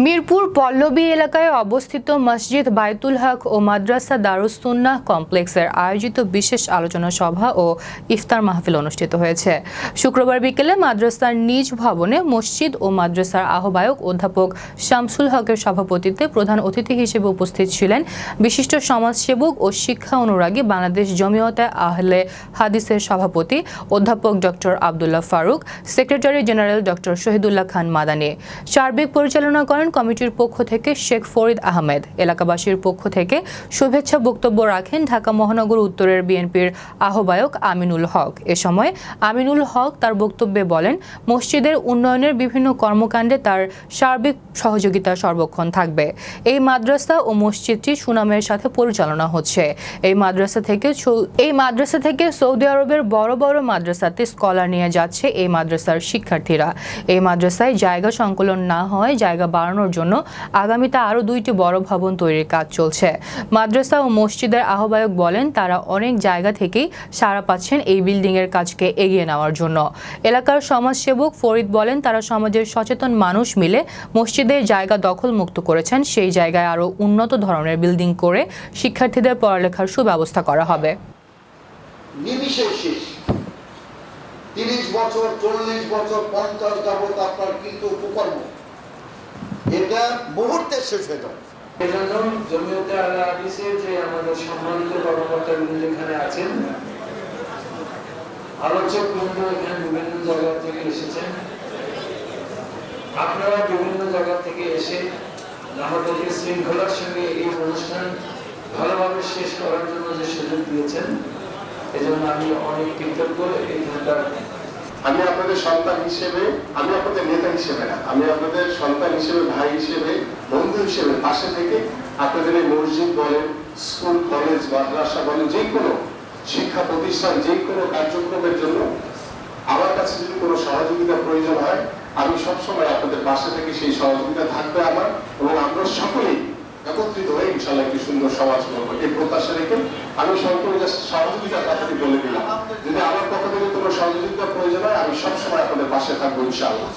মিরপুর পল্লবী এলাকায় অবস্থিত মসজিদ বায়তুল হক ও মাদ্রাসা দারুস সুন্নাহ কমপ্লেক্সের আয়োজিত বিশেষ আলোচনা সভা ও ইফতার মাহফিল অনুষ্ঠিত হয়েছে। শুক্রবার বিকেলে মাদ্রাসার নিজ ভবনে মসজিদ ও মাদ্রাসার আহ্বায়ক অধ্যাপক শামসুল হকের সভাপতিত্বে প্রধান অতিথি হিসেবে উপস্থিত ছিলেন বিশিষ্ট সমাজসেবক ও শিক্ষা অনুরাগী বাংলাদেশ জমিয়তে আহলে হাদিসের সভাপতি অধ্যাপক doctor Abdullah Faruk, secretary general doctor Shahidullah Khan Madani. সার্বিক পরিচালনা করেন কমিটির পক্ষ থেকে শেখ ফরিদ আহমেদ। এলাকাবাসীর পক্ষ থেকে শুভেচ্ছা বক্তব্য রাখেন ঢাকা মহানগর উত্তরের বিএনপির আহ্বায়ক আমিনুল হক। এ সময় আমিনুল হক তার বক্তব্যে বলেন, মসজিদের উন্নয়নের বিভিন্ন কর্মকাণ্ডে তার সার্বিক সহযোগিতা সর্বক্ষণ থাকবে। এই মাদ্রাসা ও মসজিদটি সুনামের সাথে পরিচালনা হচ্ছে। এই মাদ্রাসা থেকে সৌদি আরবের বড় বড় মাদ্রাসাতে স্কলার নিয়ে যাচ্ছে এই মাদ্রাসার শিক্ষার্থীরা। এই মাদ্রাসায় জায়গা সংকুলন না হয় জায়গা বাড়ানোর জন্য আগামীতে আরও 2টি বড় ভবন তৈরির কাজ চলছে। মাদ্রাসা ও মসজিদের আহ্বায়ক বলেন, তারা অনেক জায়গা থেকেই সাড়া পাচ্ছেন এই বিল্ডিংয়ের কাজকে এগিয়ে নেওয়ার জন্য। এলাকার সমাজসেবক ফরিদ বলেন, তারা সমাজের সচেতন মানুষ মিলে মসজিদের জায়গা দখল মুক্ত করেছেন। সেই জায়গায় আরও উন্নত ধরনের বিল্ডিং করে শিক্ষার্থীদের পড়ালেখার সুব্যবস্থা করা হবে। 30 বছর 40 বছর 50 যাবত আপনার কিন্তু উপকর্ম এটা মুহূর্তে শেষ হয়ে যাবে। এজন্য জমিয়তে আহলে হাদিসের যে আমাদের সম্মানিত কর্মকর্তাবৃন্দ এখানে আছেন, আলোচকবৃন্দ এখানে বিভিন্ন জায়গা থেকে এসেছেন, আপনারা বিভিন্ন জায়গা থেকে এসে আমাদেরকে শৃঙ্খলার সঙ্গে এই অনুষ্ঠান ভালোভাবে শেষ করার জন্য যে সুযোগ দিয়েছেন, এজন্য আমি অনেক কৃতজ্ঞ। আমি আপনাদের সন্তান হিসেবে, আমি আপনাদের নেতা হিসেবে না, আমি আপনাদের সন্তান হিসেবে, ভাই হিসেবে, বন্ধু হিসেবে পাশে থেকে আপনাদের এই মসজিদ বলেন, স্কুল কলেজ মাদ্রাসা বলেন, যে কোনো শিক্ষা প্রতিষ্ঠান যে কোনো কার্যক্রমের জন্য আমার কাছে যদি কোনো সহযোগিতা প্রয়োজন হয়, আমি সবসময় আপনাদের পাশে থেকে সেই সহযোগিতা থাকবে আমার, এবং আমরা সকলেই একত্রিত হয়ে ইনশাআল্লাহ একটি সুন্দর সমাজ করবো এই প্রত্যাশা রেখে আমি সকলে সহযোগিতার কথাটি বলে দিলাম। যদি আমার পক্ষ থেকে কোনো সহযোগিতা প্রয়োজন হয়, আমি সবসময় আপনাদের পাশে থাকবো ইনশাআল্লাহ।